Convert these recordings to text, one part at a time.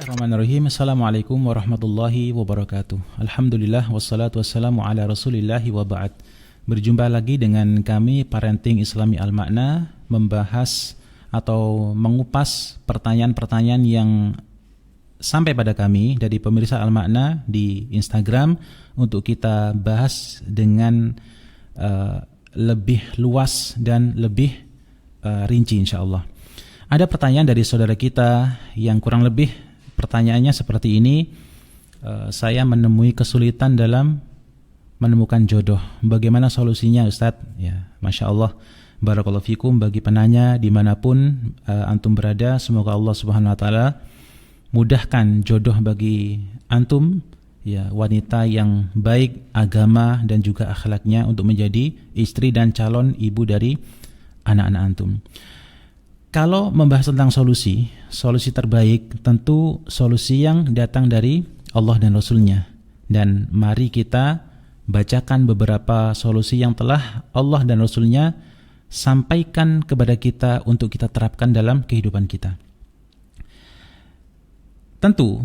Bismillahirrahmanirrahim. Assalamualaikum warahmatullahi wabarakatuh. Alhamdulillah wassalatu wassalamu ala rasulillahi wa ba'd. Berjumpa lagi dengan kami Parenting Islami Al-Makna, membahas atau mengupas pertanyaan-pertanyaan yang sampai pada kami dari pemirsa Al-Makna di Instagram untuk kita bahas dengan lebih luas dan lebih rinci insyaallah. Ada pertanyaan dari saudara kita yang kurang lebih pertanyaannya seperti ini. Saya menemui kesulitan dalam menemukan jodoh. Bagaimana solusinya Ustadz? Ya, Masya Allah. Barakallahu fikum bagi penanya dimanapun antum berada. Semoga Allah Subhanahu Wa Taala mudahkan jodoh bagi antum, ya, wanita yang baik agama dan juga akhlaknya untuk menjadi istri dan calon ibu dari anak-anak antum. Kalau membahas tentang solusi terbaik tentu solusi yang datang dari Allah dan Rasulnya. Dan mari kita bacakan beberapa solusi yang telah Allah dan Rasulnya sampaikan kepada kita untuk kita terapkan dalam kehidupan kita. Tentu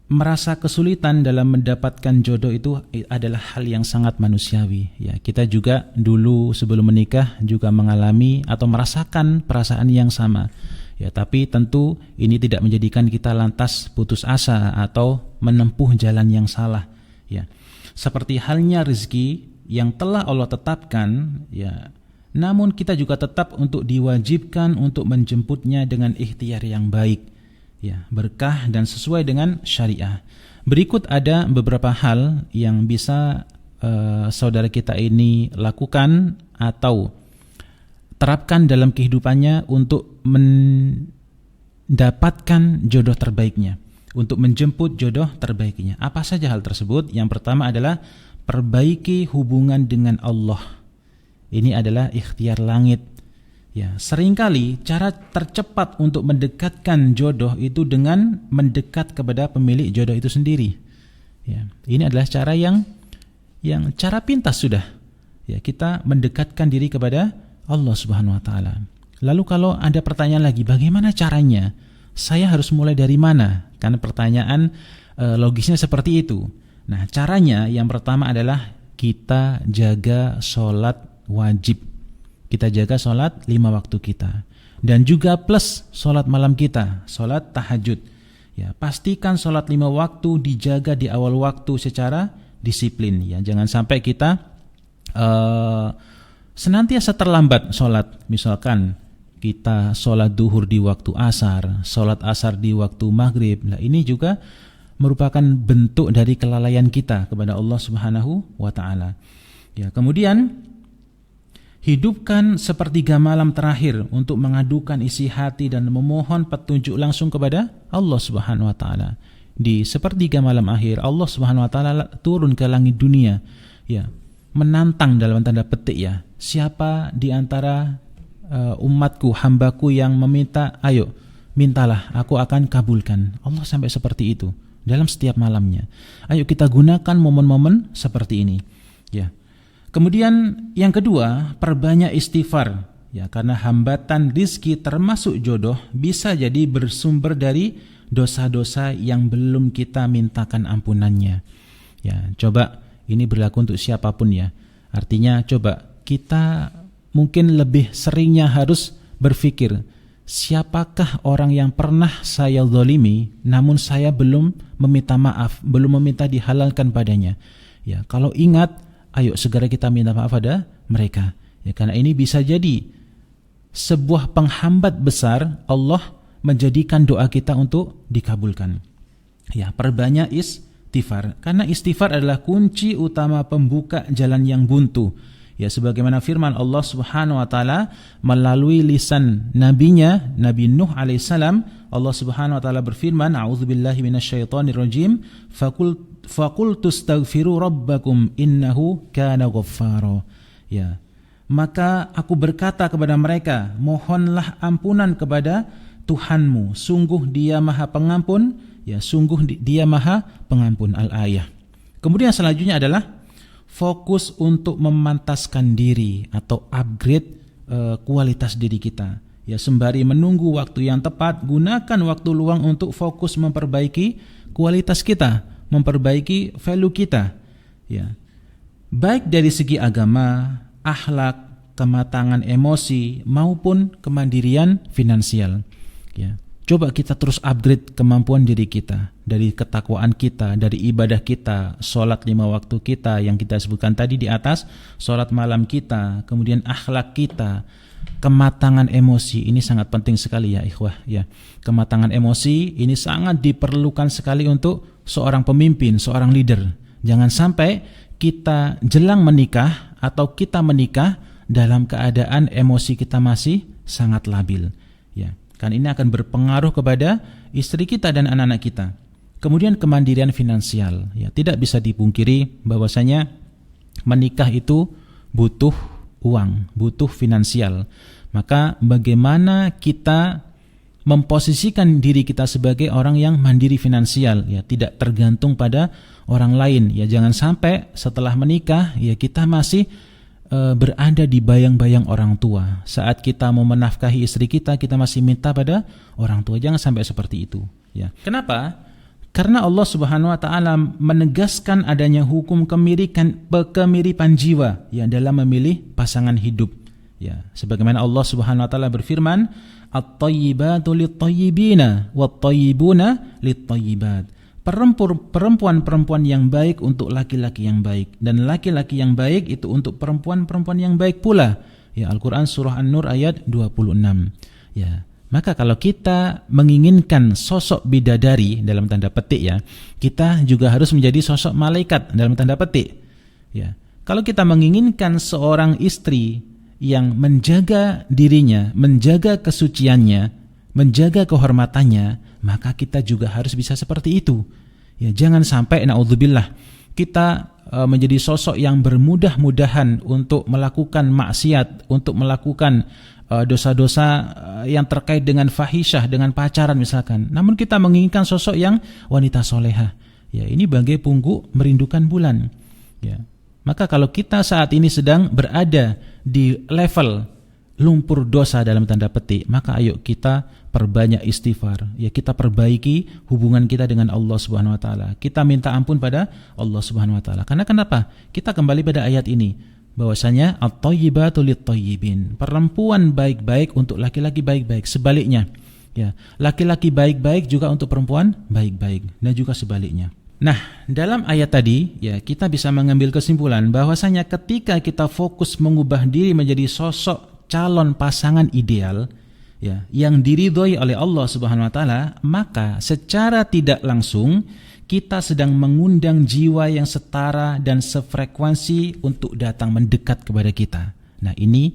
merasa kesulitan dalam mendapatkan jodoh itu adalah hal yang sangat manusiawi. Ya, kita juga dulu sebelum menikah juga mengalami atau merasakan perasaan yang sama. Ya, tapi tentu ini tidak menjadikan kita lantas putus asa atau menempuh jalan yang salah. Ya, seperti halnya rezeki yang telah Allah tetapkan, ya, namun kita juga tetap untuk diwajibkan untuk menjemputnya dengan ikhtiar yang baik. Ya, berkah dan sesuai dengan syariah. Berikut ada beberapa hal yang bisa saudara kita ini lakukan atau terapkan dalam kehidupannya untuk mendapatkan jodoh terbaiknya, untuk menjemput jodoh terbaiknya. Apa saja hal tersebut? Yang pertama adalah perbaiki hubungan dengan Allah. Ini adalah ikhtiar langit. Ya, seringkali cara tercepat untuk mendekatkan jodoh itu dengan mendekat kepada pemilik jodoh itu sendiri. Ya, ini adalah cara yang cara pintas sudah. Ya, kita mendekatkan diri kepada Allah Subhanahu wa taala. Lalu kalau ada pertanyaan lagi, bagaimana caranya? Saya harus mulai dari mana? Karena pertanyaan logisnya seperti itu. Nah, caranya yang pertama adalah kita jaga sholat wajib. Kita jaga sholat 5 waktu kita. Dan juga plus sholat malam kita, sholat tahajud. Ya, pastikan sholat 5 waktu dijaga di awal waktu secara disiplin. Ya, jangan sampai kita senantiasa terlambat sholat. Misalkan kita sholat duhur di waktu asar, sholat asar di waktu maghrib. Nah, ini juga merupakan bentuk dari kelalaian kita kepada Allah Subhanahu wa Ta'ala. Ya, kemudian hidupkan sepertiga malam terakhir untuk mengadukan isi hati dan memohon petunjuk langsung kepada Allah Subhanahu wa taala. Di sepertiga malam akhir Allah Subhanahu wa taala turun ke langit dunia, ya, menantang dalam tanda petik, ya. Siapa di antara umatku, hambaku yang meminta, ayo mintalah, aku akan kabulkan. Allah sampai seperti itu dalam setiap malamnya. Ayo kita gunakan momen-momen seperti ini, ya. Kemudian yang kedua, perbanyak istighfar, ya, karena hambatan rizki termasuk jodoh bisa jadi bersumber dari dosa-dosa yang belum kita mintakan ampunannya. Ya, coba ini berlaku untuk siapapun, ya. Artinya coba kita mungkin lebih seringnya harus berpikir, siapakah orang yang pernah saya zalimi namun saya belum meminta maaf, belum meminta dihalalkan padanya. Ya, kalau ingat, ayo segera kita minta maaf pada mereka. Ya, karena ini bisa jadi sebuah penghambat besar Allah menjadikan doa kita untuk dikabulkan. Ya, perbanyak istighfar. Karena istighfar adalah kunci utama pembuka jalan yang buntu. Ya, sebagaimana firman Allah Subhanahu wa taala melalui lisan nabinya Nabi Nuh alaihissalam, Allah Subhanahu wa taala berfirman, a'udzubillahi minasyaitonirrajim, faqultu astaghfiru rabbakum innahu kana ghaffara. Ya, maka aku berkata kepada mereka, mohonlah ampunan kepada Tuhanmu, sungguh Dia Maha Pengampun, ya, sungguh Dia Maha Pengampun. Al-ayah. Kemudian selanjutnya adalah fokus untuk memantaskan diri atau upgrade kualitas diri kita. Ya, sembari menunggu waktu yang tepat, gunakan waktu luang untuk fokus memperbaiki kualitas kita, memperbaiki value kita. Ya. Baik dari segi agama, akhlak, kematangan emosi maupun kemandirian finansial. Ya. Coba kita terus upgrade kemampuan diri kita, dari ketakwaan kita, dari ibadah kita, sholat 5 waktu kita yang kita sebutkan tadi di atas, sholat malam kita, kemudian akhlak kita, kematangan emosi. Ini sangat penting sekali ya ikhwah ya. Kematangan emosi ini sangat diperlukan sekali untuk seorang pemimpin, seorang leader. Jangan sampai kita jelang menikah atau kita menikah dalam keadaan emosi kita masih sangat labil ya. Kan ini akan berpengaruh kepada istri kita dan anak-anak kita. Kemudian kemandirian finansial, ya tidak bisa dipungkiri bahwasanya menikah itu butuh uang, butuh finansial. Maka bagaimana kita memposisikan diri kita sebagai orang yang mandiri finansial, ya tidak tergantung pada orang lain. Ya jangan sampai setelah menikah ya kita masih berada di bayang-bayang orang tua. Saat kita mau menafkahi istri kita, kita masih minta pada orang tua. Jangan sampai seperti itu. Ya. Kenapa? Karena Allah Subhanahu Wa Taala menegaskan adanya hukum kemiripan jiwa ya dalam memilih pasangan hidup. Ya, sebagaimana Allah Subhanahu Wa Taala berfirman, "At-thayyibatu lit-thayyibina, wat-thayyibuna lit-thayyibat." Perempuan-perempuan yang baik untuk laki-laki yang baik, dan laki-laki yang baik itu untuk perempuan-perempuan yang baik pula. Ya, Al-Qur'an surah An-Nur ayat 26. Ya, maka kalau kita menginginkan sosok bidadari dalam tanda petik ya, kita juga harus menjadi sosok malaikat dalam tanda petik. Ya. Kalau kita menginginkan seorang istri yang menjaga dirinya, menjaga kesuciannya, menjaga kehormatannya, maka kita juga harus bisa seperti itu. Ya, jangan sampai naudzubillah kita menjadi sosok yang bermudah-mudahan untuk melakukan maksiat, untuk melakukan dosa-dosa yang terkait dengan fahisyah, dengan pacaran misalkan. Namun kita menginginkan sosok yang wanita solehah. Ya, ini bagai pungguk merindukan bulan. Ya. Maka kalau kita saat ini sedang berada di level lumpur dosa dalam tanda petik, maka ayo kita perbanyak istighfar. Ya, kita perbaiki hubungan kita dengan Allah Subhanahu Wa Taala. Kita minta ampun pada Allah Subhanahu Wa Taala. Karena kenapa? Kita kembali pada ayat ini, bahwasanya at-thayyibatu lit-thayyibin. Perempuan baik-baik untuk laki-laki baik-baik. Sebaliknya, ya, laki-laki baik-baik juga untuk perempuan baik-baik, dan juga sebaliknya. Nah, dalam ayat tadi ya kita bisa mengambil kesimpulan bahwasanya ketika kita fokus mengubah diri menjadi sosok calon pasangan ideal ya yang diridhoi oleh Allah Subhanahu wa taala, maka secara tidak langsung kita sedang mengundang jiwa yang setara dan sefrekuensi untuk datang mendekat kepada kita. Nah, ini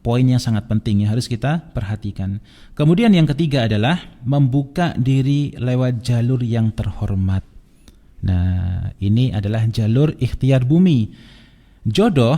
poin yang sangat penting yang harus kita perhatikan. Kemudian yang ketiga adalah membuka diri lewat jalur yang terhormat. Nah, ini adalah jalur ikhtiar bumi. Jodoh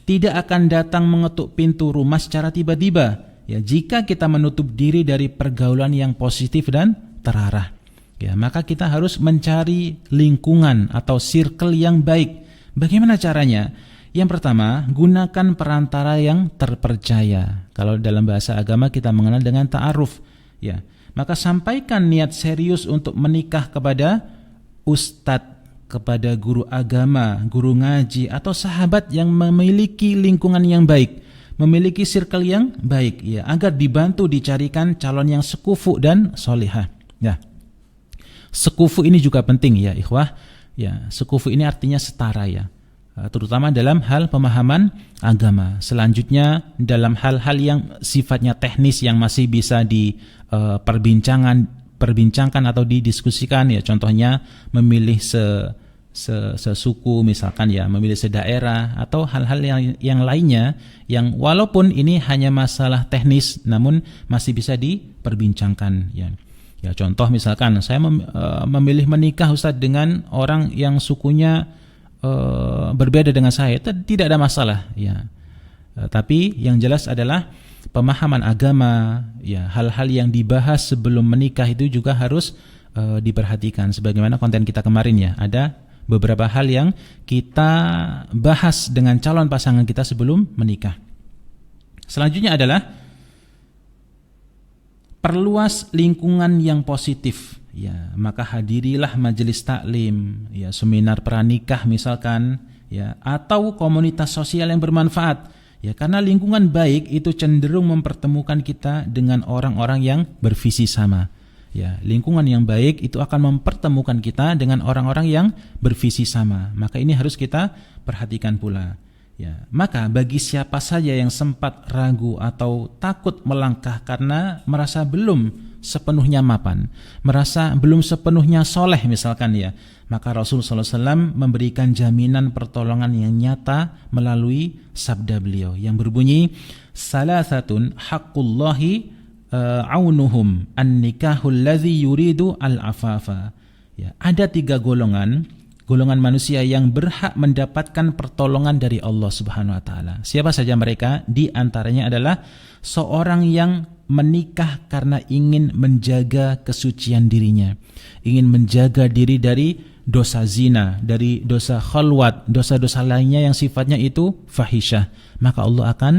tidak akan datang mengetuk pintu rumah secara tiba-tiba. Ya, jika kita menutup diri dari pergaulan yang positif dan terarah, ya, maka kita harus mencari lingkungan atau circle yang baik. Bagaimana caranya? Yang pertama, gunakan perantara yang terpercaya. Kalau dalam bahasa agama kita mengenal dengan ta'aruf. Ya, maka sampaikan niat serius untuk menikah kepada ustadz, kepada guru agama, guru ngaji, atau sahabat yang memiliki lingkungan yang baik, memiliki circle yang baik, ya, agar dibantu dicarikan calon yang sekufu dan solihah. Ya, sekufu ini juga penting ya ikhwah. Ya, sekufu ini artinya setara ya, terutama dalam hal pemahaman agama. Selanjutnya dalam hal-hal yang sifatnya teknis yang masih bisa diperbincangkan atau didiskusikan ya, contohnya memilih sesuku misalkan ya, memilih sedaerah atau hal-hal yang lainnya yang walaupun ini hanya masalah teknis namun masih bisa diperbincangkan ya. Ya, contoh misalkan saya memilih menikah Ustadz dengan orang yang sukunya berbeda dengan saya, itu tidak ada masalah ya. Tapi yang jelas adalah pemahaman agama ya, hal-hal yang dibahas sebelum menikah itu juga harus diperhatikan. Sebagaimana konten kita kemarin ya, ada beberapa hal yang kita bahas dengan calon pasangan kita sebelum menikah. Selanjutnya adalah perluas lingkungan yang positif. Ya, maka hadirilah majelis taklim, ya, seminar pranikah misalkan, ya, atau komunitas sosial yang bermanfaat. Ya, karena lingkungan baik itu cenderung mempertemukan kita dengan orang-orang yang bervisi sama. Ya, lingkungan yang baik itu akan mempertemukan kita dengan orang-orang yang bervisi sama. Maka ini harus kita perhatikan pula. Ya, maka bagi siapa saja yang sempat ragu atau takut melangkah karena merasa belum sepenuhnya mapan, merasa belum sepenuhnya soleh misalkan ya, maka Rasulullah SAW memberikan jaminan pertolongan yang nyata melalui sabda beliau yang berbunyi, salasatun haqqullahi aunuhum an-nikahul ladzi yuridu al-afafa. Ya, ada 3 golongan manusia yang berhak mendapatkan pertolongan dari Allah Subhanahu wa taala. Siapa saja mereka? Di antaranya adalah seorang yang menikah karena ingin menjaga kesucian dirinya, ingin menjaga diri dari dosa zina, dari dosa khalwat, dosa-dosa lainnya yang sifatnya itu fahisyah, maka Allah akan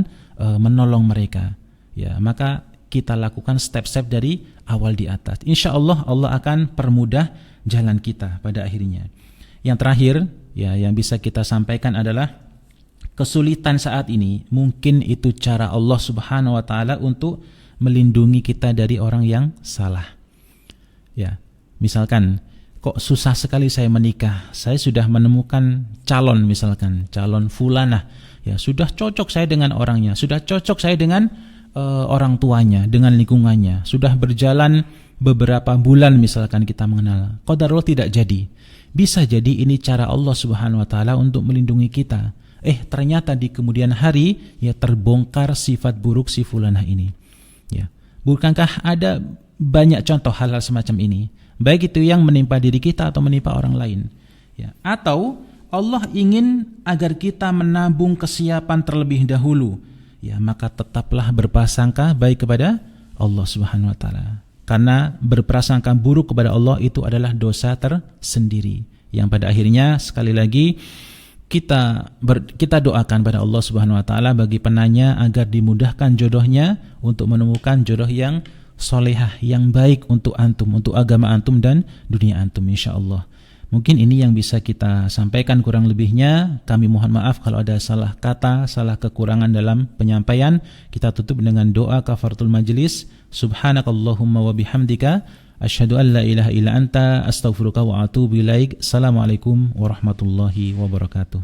menolong mereka. Ya, maka kita lakukan step-step dari awal di atas. Insya Allah Allah akan permudah jalan kita pada akhirnya. Yang terakhir, ya, yang bisa kita sampaikan adalah kesulitan saat ini mungkin itu cara Allah Subhanahu wa taala untuk melindungi kita dari orang yang salah. Ya, misalkan kok susah sekali saya menikah, saya sudah menemukan calon, misalkan calon fulanah, ya, sudah cocok saya dengan orangnya, sudah cocok saya dengan orang tuanya, dengan lingkungannya, sudah berjalan beberapa bulan misalkan kita mengenal, qadarullah tidak jadi. Bisa jadi ini cara Allah Subhanahu wa taala untuk melindungi kita. Ternyata di kemudian hari ya terbongkar sifat buruk si fulanah ini. Ya. Bukankah ada banyak contoh hal-hal semacam ini? Baik itu yang menimpa diri kita atau menimpa orang lain. Ya. Atau Allah ingin agar kita menabung kesiapan terlebih dahulu. Ya, maka tetaplah berprasangka baik kepada Allah Subhanahu wa taala. Karena berprasangka buruk kepada Allah itu adalah dosa tersendiri yang pada akhirnya sekali lagi kita doakan pada Allah Subhanahu wa taala bagi penanya agar dimudahkan jodohnya untuk menemukan jodoh yang solehah, yang baik untuk antum, untuk agama antum dan dunia antum insyaallah. Mungkin ini yang bisa kita sampaikan, kurang lebihnya kami mohon maaf kalau ada salah kata, salah kekurangan dalam penyampaian. Kita tutup dengan doa kafaratul majlis. Subhanakallahumma wa bihamdika asyhadu an la ilaha illa anta astaghfiruka wa atubu ilaik. Assalamualaikum warahmatullahi wabarakatuh.